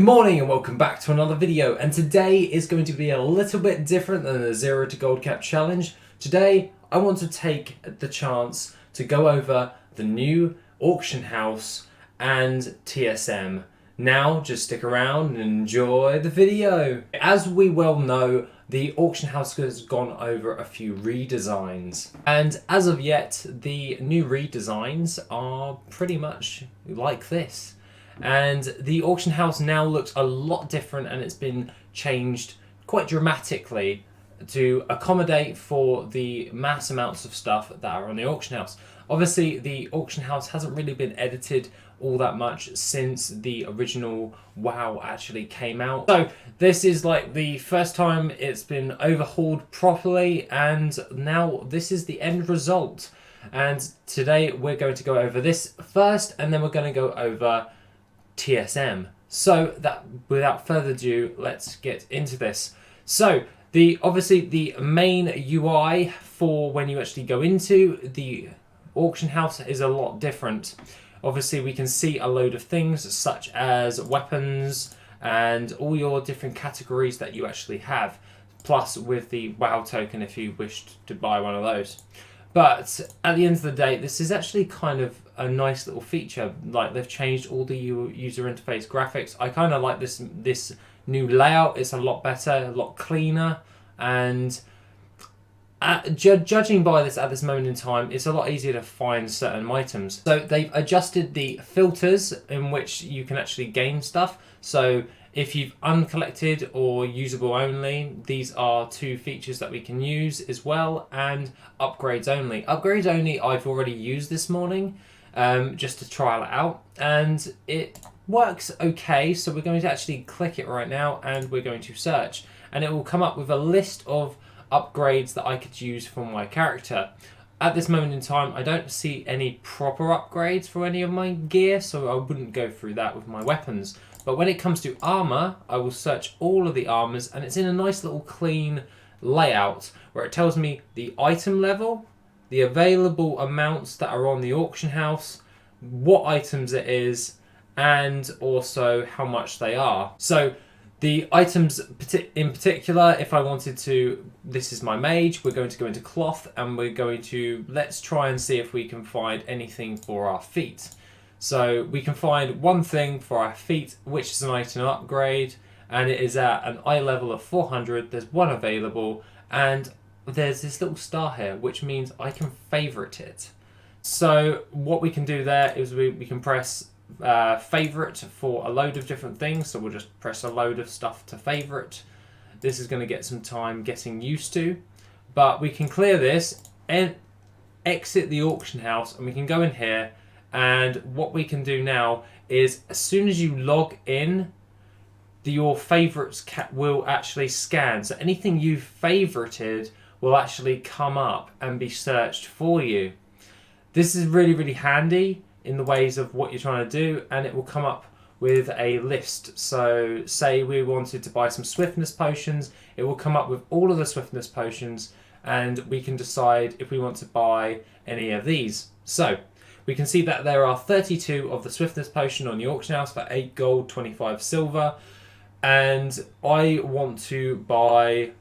Good morning and welcome back to another video, and today is going to be a little bit different than the 0 to gold cap challenge. Today I want to take the chance to go over the new auction house and TSM. Now just stick around and enjoy the video. As we well know, the auction house has gone over a few redesigns, and as of yet the new redesigns are pretty much like this. And the auction house now looks a lot different, and it's been changed quite dramatically to accommodate for the mass amounts of stuff that are on the auction house. Obviously the auction house hasn't really been edited all that much since the original WoW actually came out. So this is like the first time it's been overhauled properly, and now this is the end result. And today we're going to go over this first, and then we're going to go over TSM. So that without further ado, let's get into this. So obviously the main UI for when you actually go into the auction house is a lot different. Obviously we can see a load of things such as weapons and all your different categories that you actually have, plus with the WoW token if you wished to buy one of those. But at the end of the day, this is actually kind of a nice little feature. Like, they've changed all the user interface graphics. I kind of like this new layout. It's a lot better, a lot cleaner, and judging by this at this moment in time, it's a lot easier to find certain items. So they've adjusted the filters in which you can actually gain stuff. So if you've uncollected or usable only, these are two features that we can use as well, and upgrades only. Upgrades only I've already used this morning just to trial it out, and it works okay. So we're going to actually click it right now and we're going to search, and it will come up with a list of upgrades that I could use for my character. At this moment in time, I don't see any proper upgrades for any of my gear, so I wouldn't go through that with my weapons. But when it comes to armor, I will search all of the armors, and it's in a nice little clean layout where it tells me the item level, the available amounts that are on the auction house, what items it is, and also how much they are. So the items in particular, if I wanted to, this is my mage, we're going to go into cloth, and we're going to, let's try and see if we can find anything for our feet. So we can find one thing for our feet, which is an item upgrade, and it is at an eye level of 400. There's one available, and there's this little star here, which means I can favorite it. So what we can do there is we can press favorite for a load of different things. So we'll just press a load of stuff to favorite. This is going to get some time getting used to, but we can clear this and exit the auction house, and we can go in here. And what we can do now is, as soon as you log in, your favorites will actually scan. So anything you've favorited will actually come up and be searched for you. This is really, really handy in the ways of what you're trying to do, and it will come up with a list. So say we wanted to buy some swiftness potions, it will come up with all of the swiftness potions, and we can decide if we want to buy any of these. So we can see that there are 32 of the swiftness potion on the auction house for 8 gold, 25 silver. And I want to buy,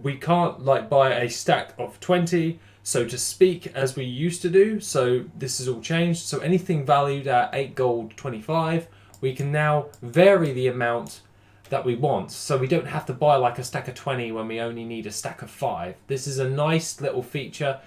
we can't like buy a stack of 20, so to speak, as we used to do. So this is all changed. So anything valued at 8 gold, 25, we can now vary the amount that we want. So we don't have to buy like a stack of 20 when we only need a stack of 5. This is a nice little feature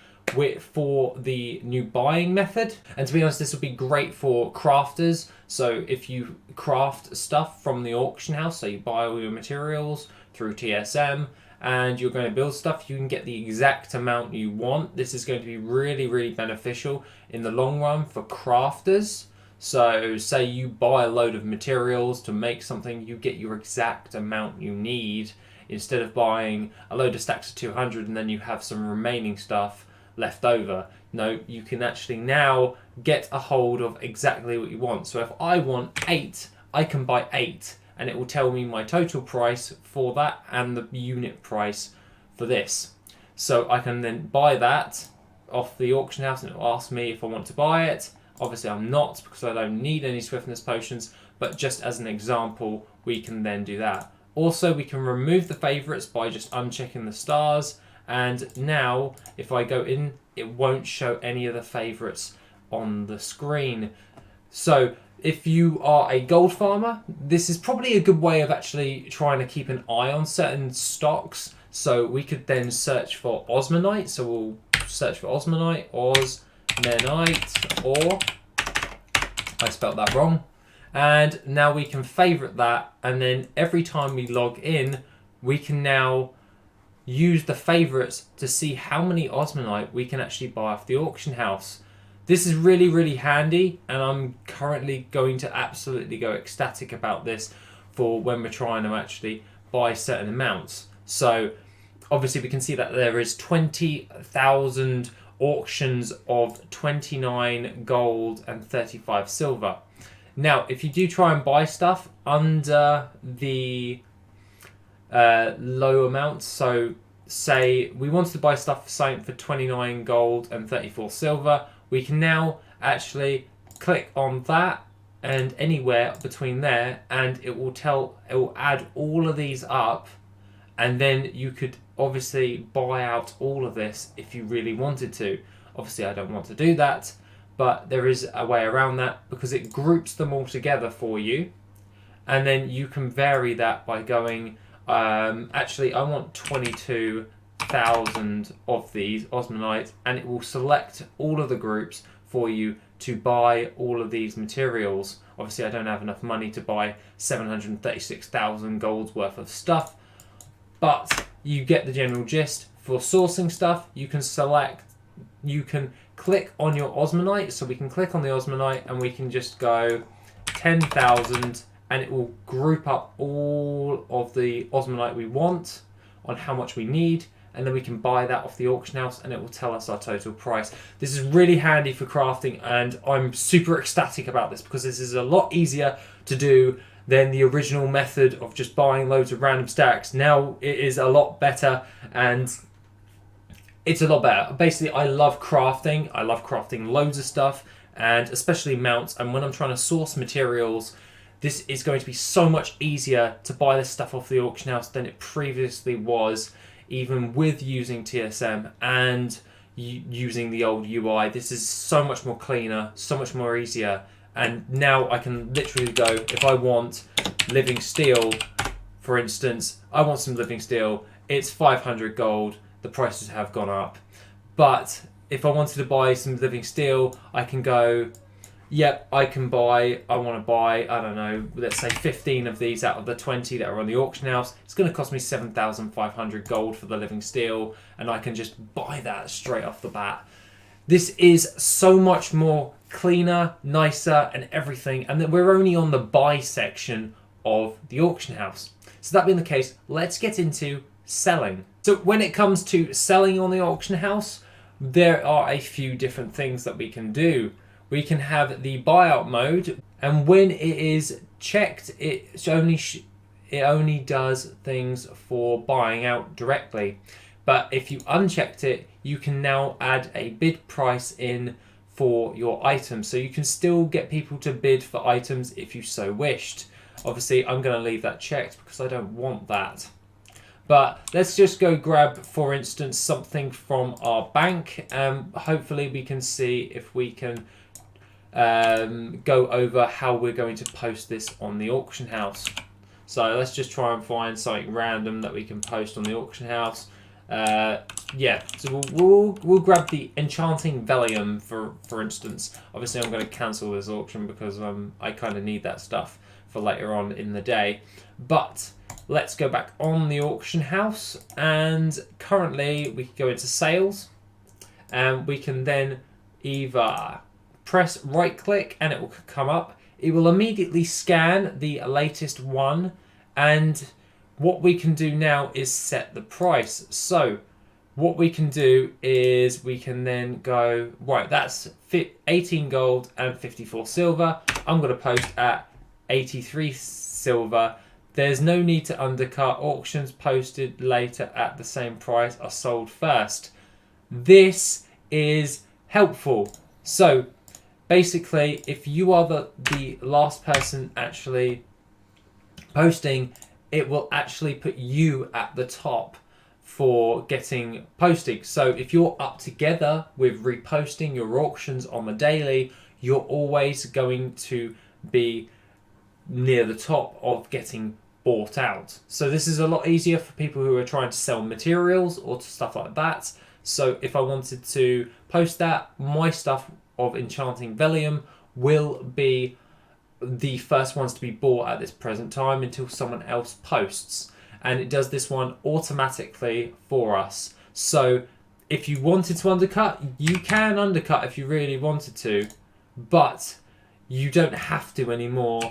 for the new buying method, and to be honest, this would be great for crafters. So if you craft stuff from the auction house, so you buy all your materials through TSM and you're going to build stuff, you can get the exact amount you want. This is going to be really, really beneficial in the long run for crafters. So say you buy a load of materials to make something, you get your exact amount you need, instead of buying a load of stacks of 200 and then you have some remaining stuff left over. No, you can actually now get a hold of exactly what you want. So if I want 8, I can buy 8, and it will tell me my total price for that and the unit price for this. So I can then buy that off the auction house, and it will ask me if I want to buy it. Obviously I'm not, because I don't need any swiftness potions, but just as an example, we can then do that. Also, we can remove the favorites by just unchecking the stars. And now if I go in, it won't show any of the favorites on the screen. So if you are a gold farmer, this is probably a good way of actually trying to keep an eye on certain stocks. So we could then search for Osmanite. So we'll search for Osmanite, Osmanite, or I spelled that wrong. And now we can favorite that. And then every time we log in, we can now use the favorites to see how many Osmanite we can actually buy off the auction house. This is really, really handy, and I'm currently going to absolutely go ecstatic about this for when we're trying to actually buy certain amounts. So obviously we can see that there is 20,000 auctions of 29 gold and 35 silver. Now, if you do try and buy stuff under the low amounts, so say we wanted to buy stuff for 29 gold and 34 silver, we can now actually click on that and anywhere between there, and it will add all of these up, and then you could obviously buy out all of this if you really wanted to. Obviously I don't want to do that, but there is a way around that because it groups them all together for you, and then you can vary that by going actually I want 22,000 of these Osmanite, and it will select all of the groups for you to buy all of these materials. Obviously I don't have enough money to buy 736,000 gold's worth of stuff, but you get the general gist. For sourcing stuff, you can click on your Osmanite, so we can click on the Osmanite and we can just go 10,000, and it will group up all of the Osmanite we want on how much we need, and then we can buy that off the auction house and it will tell us our total price. This is really handy for crafting, and I'm super ecstatic about this because this is a lot easier to do than the original method of just buying loads of random stacks. Now it is a lot better, and it's a lot better. Basically, I love crafting. I love crafting loads of stuff, and especially mounts. And when I'm trying to source materials, this is going to be so much easier to buy this stuff off the auction house than it previously was, even with using TSM and using the old UI. This is so much more cleaner, so much more easier. And now I can literally go, if I want living steel, for instance, I want some living steel, it's 500 gold, the prices have gone up. But if I wanted to buy some living steel, I can go, yep, I want to buy, I don't know, let's say 15 of these out of the 20 that are on the auction house. It's going to cost me 7,500 gold for the living steel, and I can just buy that straight off the bat. This is so much more cleaner, nicer, and everything, and then we're only on the buy section of the auction house. So that being the case, let's get into selling. So when it comes to selling on the auction house, there are a few different things that we can do. We can have the buyout mode, and when it is checked, it only does things for buying out directly. But if you unchecked it, you can now add a bid price in for your items. So you can still get people to bid for items if you so wished. Obviously, I'm going to leave that checked because I don't want that. But let's just go grab, for instance, something from our bank. Hopefully we can see if we can go over how we're going to post this on the auction house. So let's just try and find something random that we can post on the auction house. Yeah, so we'll grab the Enchanting Velium for instance. Obviously I'm going to cancel this auction because I kind of need that stuff for later on in the day. But let's go back on the auction house, and currently we can go into sales, and we can then either press right click and it will come up. It will immediately scan the latest one, and what we can do now is set the price. So what we can do is we can then go, right, that's 18 gold and 54 silver. I'm going to post at 83 silver. There's no need to undercut. Auctions posted later at the same price are sold first. This is helpful. So basically, if you are the last person actually posting, it will actually put you at the top for getting posting. So if you're up together with reposting your auctions on the daily, you're always going to be near the top of getting bought out. So this is a lot easier for people who are trying to sell materials or stuff like that. So if I wanted to post that, my stuff of Enchanting Velium will be the first ones to be bought at this present time until someone else posts. And it does this one automatically for us. So if you wanted to undercut, you can undercut if you really wanted to, but you don't have to anymore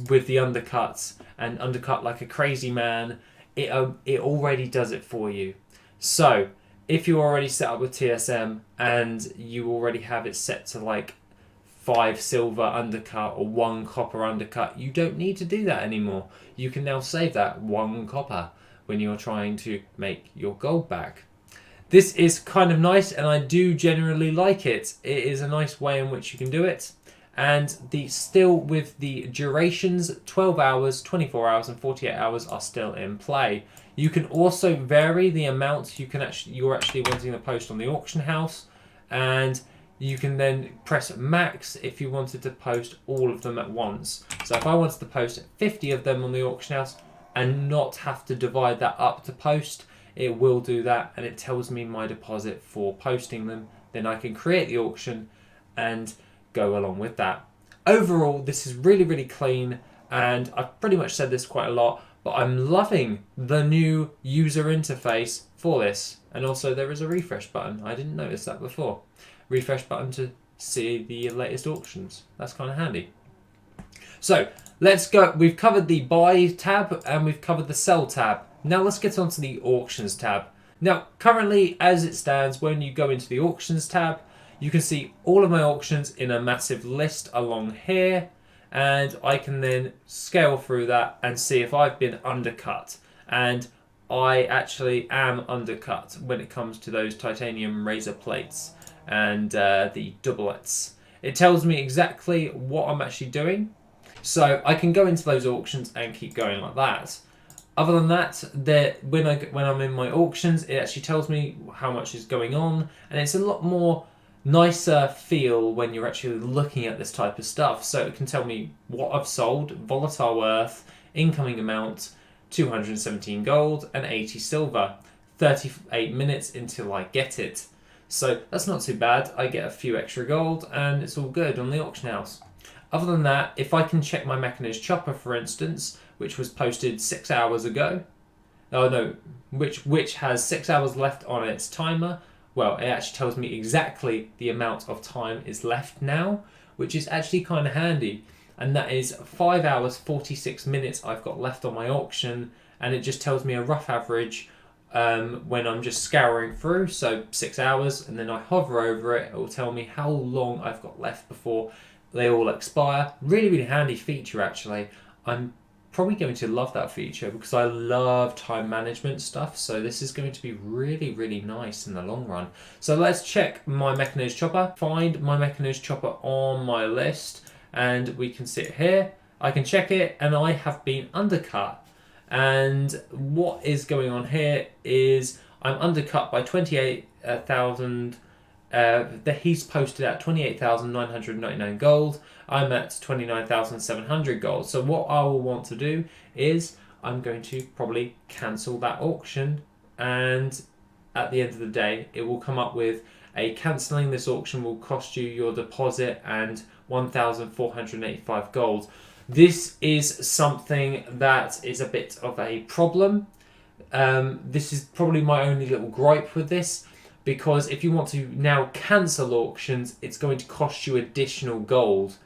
with the undercuts and undercut like a crazy man. It already does it for you. So if you're already set up with TSM and you already have it set to like 5 silver undercut or 1 copper undercut, you don't need to do that anymore. You can now save that 1 copper when you're trying to make your gold back. This is kind of nice and I do generally like it. It is a nice way in which you can do it. And still with the durations, 12 hours, 24 hours and 48 hours are still in play. You can also vary the amount you're actually wanting to post on the auction house, and you can then press max if you wanted to post all of them at once. So if I wanted to post 50 of them on the auction house and not have to divide that up to post, it will do that, and it tells me my deposit for posting them. Then I can create the auction and go along with that. Overall, this is really, really clean, and I've pretty much said this quite a lot, but I'm loving the new user interface for this. And also there is a refresh button. I didn't notice that before. Refresh button to see the latest auctions. That's kind of handy. So let's go. We've covered the buy tab and we've covered the sell tab. Now let's get on to the auctions tab. Now currently, as it stands, when you go into the auctions tab, you can see all of my auctions in a massive list along here, and I can then scale through that and see if I've been undercut. And I actually am undercut when it comes to those titanium razor plates and the doublets. It tells me exactly what I'm actually doing, so I can go into those auctions and keep going like that. Other than that, when I'm in my auctions, it actually tells me how much is going on, and it's a lot more nicer feel when you're actually looking at this type of stuff. So it can tell me what I've sold, volatile earth, incoming amount, 217 gold and 80 silver, 38 minutes until I get it. So that's not too bad. I get a few extra gold and it's all good on the auction house. Other than that, if I can check my mechanized chopper, for instance, which was posted 6 hours ago, which has 6 hours left on its timer, well, it actually tells me exactly the amount of time is left now, which is actually kind of handy. And that is 5 hours, 46 minutes I've got left on my auction, and it just tells me a rough average when I'm just scouring through, so 6 hours, and then I hover over it, it will tell me how long I've got left before they all expire. Really, really handy feature actually. I'm probably going to love that feature because I love time management stuff, so this is going to be really, really nice in the long run. So let's check my mechanized chopper, find my mechanized chopper on my list, and we can sit here, I can check it, and I have been undercut. And what is going on here is I'm undercut by 28,000. He's posted at 28,999 gold. I'm at 29,700 gold. So what I will want to do is I'm going to probably cancel that auction, and at the end of the day it will come up with a cancelling this auction will cost you your deposit and 1,485 gold. This is something that is a bit of a problem. This is probably my only little gripe with this, because if you want to now cancel auctions, it's going to cost you additional gold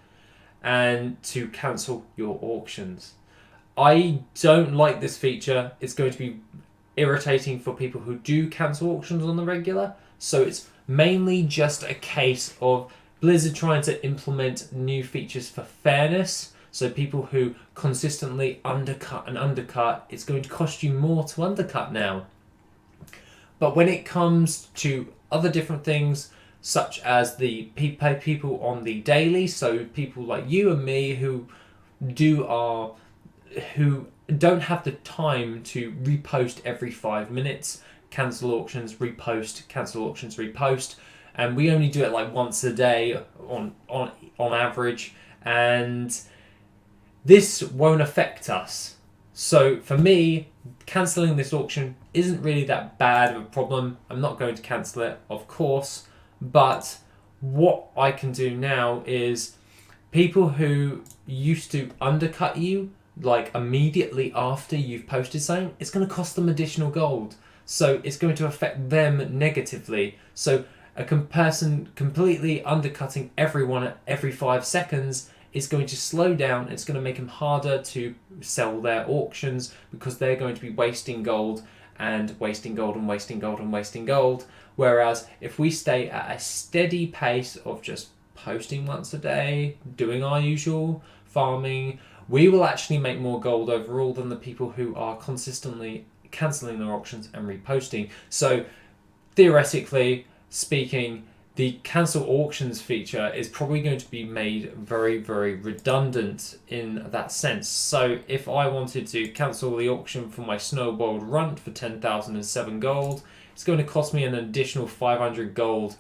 and to cancel your auctions. I don't like this feature. It's going to be irritating for people who do cancel auctions on the regular. So it's mainly just a case of Blizzard trying to implement new features for fairness. So people who consistently undercut, it's going to cost you more to undercut now. But when it comes to other different things, such as the people on the daily, so people like you and me who don't have the time to repost every 5 minutes, cancel auctions, repost, cancel auctions, repost, and we only do it like once a day on average, and this won't affect us. So for me, cancelling this auction isn't really that bad of a problem. I'm not going to cancel it, of course, but what I can do now is people who used to undercut you like immediately after you've posted something, it's going to cost them additional gold. So it's going to affect them negatively. So a person completely undercutting everyone at every 5 seconds is going to slow down. It's going to make them harder to sell their auctions because they're going to be wasting gold and wasting gold and wasting gold and wasting gold. Whereas if we stay at a steady pace of just posting once a day, doing our usual farming, we will actually make more gold overall than the people who are consistently cancelling their auctions and reposting. So theoretically speaking, the cancel auctions feature is probably going to be made very, very redundant in that sense. So if I wanted to cancel the auction for my snowballed runt for 10,007 gold, it's going to cost me an additional 500 gold,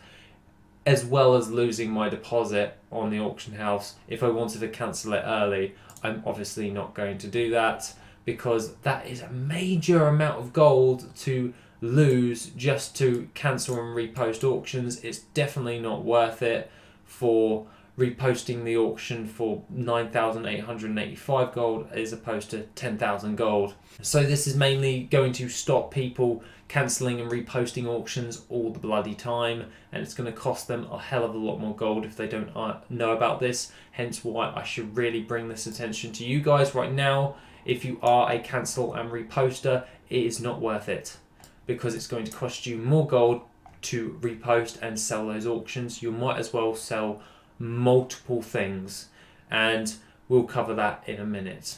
as well as losing my deposit on the auction house. If I wanted to cancel it early, I'm obviously not going to do that because that is a major amount of gold to lose just to cancel and repost auctions. It's definitely not worth it for reposting the auction for 9,885 gold as opposed to 10,000 gold. So this is mainly going to stop people cancelling and reposting auctions all the bloody time, and it's going to cost them a hell of a lot more gold if they don't know about this. Hence why I should really bring this attention to you guys right now. If you are a cancel and reposter, it is not worth it, because it's going to cost you more gold to repost and sell those auctions. You might as well sell multiple things, and we'll cover that in a minute.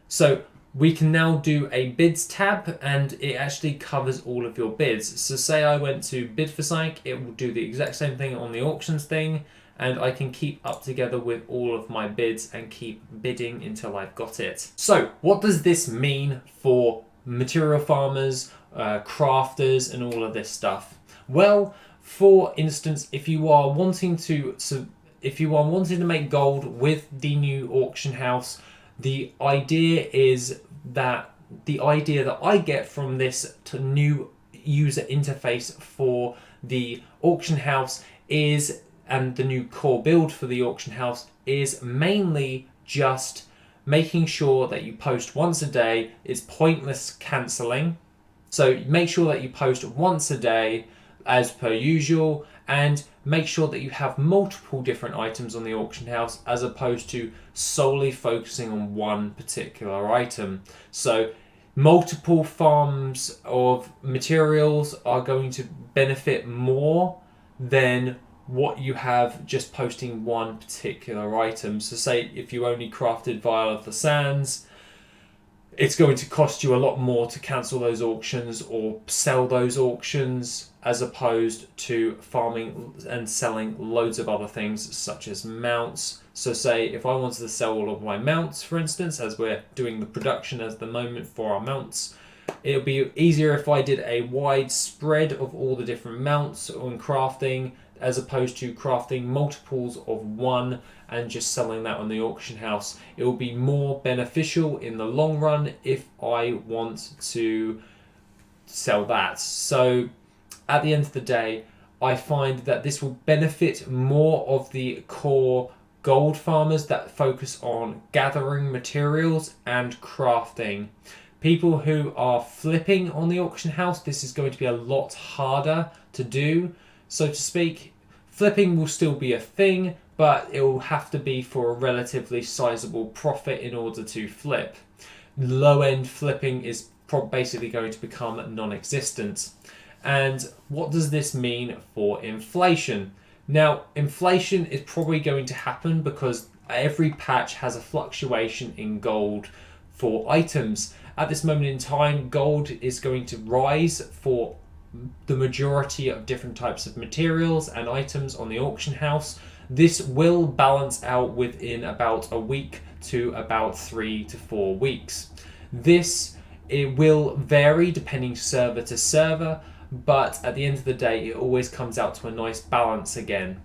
So we can now do a bids tab, and it actually covers all of your bids. So say I went to bid for something, it will do the exact same thing on the auctions thing, and I can keep up together with all of my bids and keep bidding until I've got it. So what does this mean for material farmers, crafters, and all of this stuff? Well, for instance, if you are wanting to make gold with the new auction house, the idea that I get from this new user interface for the auction house is, and the new core build for the auction house, is mainly just making sure that you post once a day. It's pointless cancelling. So make sure that you post once a day as per usual, and make sure that you have multiple different items on the auction house as opposed to solely focusing on one particular item. So multiple farms of materials are going to benefit more than what you have just posting one particular item. So say if you only crafted Vial of the Sands, it's going to cost you a lot more to cancel those auctions or sell those auctions as opposed to farming and selling loads of other things such as mounts. So say if I wanted to sell all of my mounts, for instance, as we're doing the production at the moment for our mounts, it'll be easier if I did a wide spread of all the different mounts on crafting as opposed to crafting multiples of one and just selling that on the auction house. It will be more beneficial in the long run if I want to sell that. So at the end of the day, I find that this will benefit more of the core gold farmers that focus on gathering materials and crafting. People who are flipping on the auction house, this is going to be a lot harder to do, so to speak. Flipping will still be a thing, but it will have to be for a relatively sizable profit in order to flip. Low-end flipping is basically going to become non-existent. And what does this mean for inflation? Now, inflation is probably going to happen because every patch has a fluctuation in gold for items. At this moment in time, gold is going to rise for the majority of different types of materials and items on the auction house. This will balance out within about a week to about 3 to 4 weeks. It will vary depending server to server, but at the end of the day, it always comes out to a nice balance again.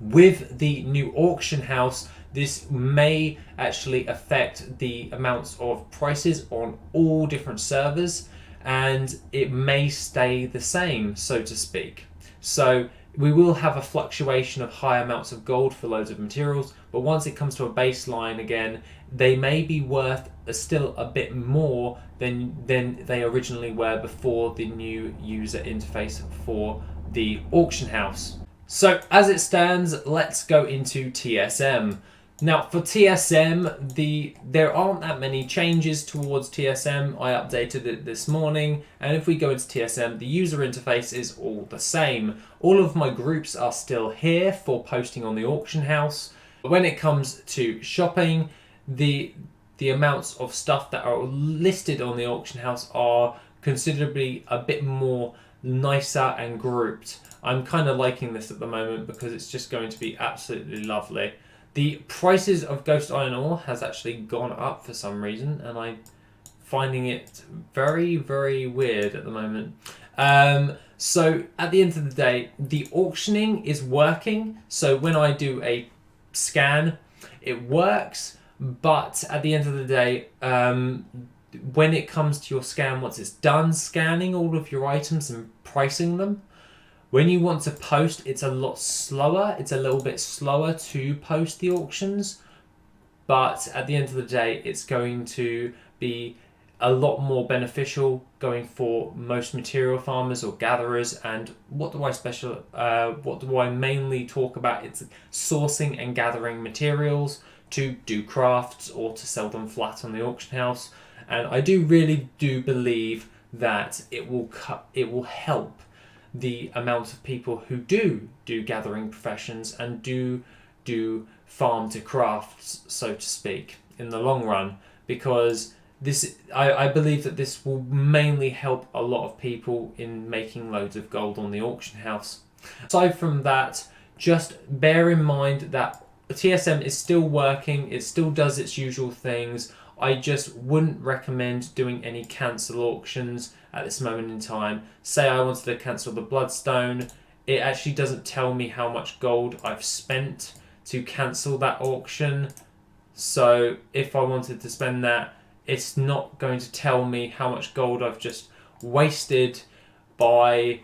With the new auction house, this may actually affect the amounts of prices on all different servers, and it may stay the same, so to speak. So we will have a fluctuation of high amounts of gold for loads of materials, but once it comes to a baseline again, they may be worth still a bit more than they originally were before the new user interface for the auction house. So as it stands, let's go into TSM. Now for TSM, there aren't that many changes towards TSM. I updated it this morning, and if we go into TSM, the user interface is all the same. All of my groups are still here for posting on the auction house. When it comes to shopping, the amounts of stuff that are listed on the auction house are considerably a bit more nicer and grouped. I'm kind of liking this at the moment because it's just going to be absolutely lovely. The prices of Ghost Iron Ore has actually gone up for some reason, and I'm finding it very, very weird at the moment. So at the end of the day, the auctioning is working. So when I do a scan, it works. But at the end of the day, when it comes to your scan, once it's done scanning all of your items and pricing them, when you want to post, it's a lot slower. It's a little bit slower to post the auctions. But at the end of the day, it's going to be a lot more beneficial going for most material farmers or gatherers. And what do I mainly talk about? It's sourcing and gathering materials to do crafts or to sell them flat on the auction house. And I really do believe that it will help the amount of people who do gathering professions and do farm to crafts, so to speak, in the long run, because I believe that this will mainly help a lot of people in making loads of gold on the auction house. Aside from that, just bear in mind that TSM is still working, it still does its usual things. I just wouldn't recommend doing any cancel auctions at this moment in time. Say I wanted to cancel the Bloodstone, it actually doesn't tell me how much gold I've spent to cancel that auction. So if I wanted to spend that, it's not going to tell me how much gold I've just wasted by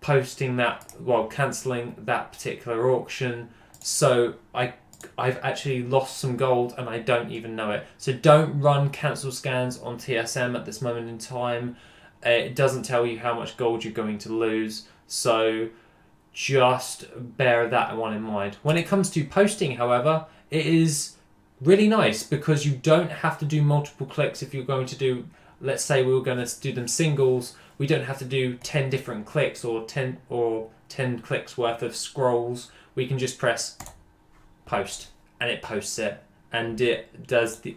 posting that, well, cancelling that particular auction. So I've actually lost some gold and I don't even know it. So don't run cancel scans on TSM at this moment in time. It doesn't tell you how much gold you're going to lose. So just bear that one in mind. When it comes to posting, however, it is really nice because you don't have to do multiple clicks. If you're going to do, let's say we were going to do them singles, we don't have to do 10 different clicks or 10 clicks worth of scrolls. We can just press post and it posts it, and it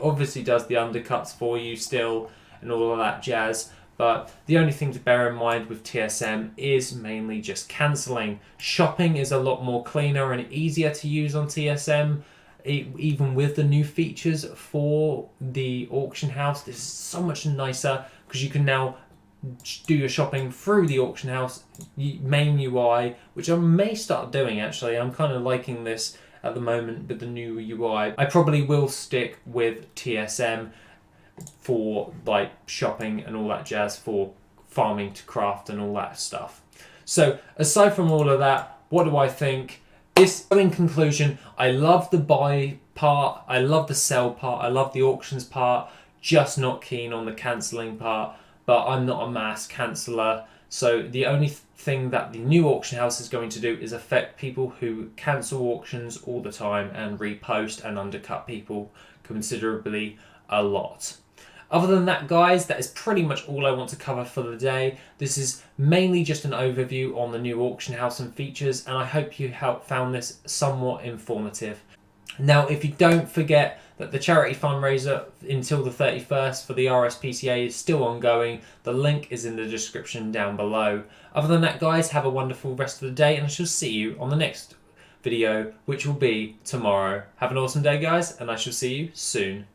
obviously does the undercuts for you still and all of that jazz. But the only thing to bear in mind with TSM is mainly just cancelling. Shopping is a lot more cleaner and easier to use on TSM. Even with the new features for the auction house, this is so much nicer because you can now do your shopping through the auction house main UI, which I may start doing actually. I'm kind of liking this at the moment with the new UI. I probably will stick with TSM for like shopping and all that jazz, for farming to craft and all that stuff. So aside from all of that, what do I think? In conclusion, I love the buy part, I love the sell part, I love the auctions part, just not keen on the cancelling part. But I'm not a mass canceller, so the only thing that the new auction house is going to do is affect people who cancel auctions all the time and repost and undercut people considerably a lot. Other than that, guys, that is pretty much all I want to cover for the day. This is mainly just an overview on the new auction house and features, and I hope you found this somewhat informative. Now, if you don't forget that the charity fundraiser until the 31st for the RSPCA is still ongoing. The link is in the description down below. Other than that, guys, have a wonderful rest of the day, and I shall see you on the next video, which will be tomorrow. Have an awesome day, guys, and I shall see you soon.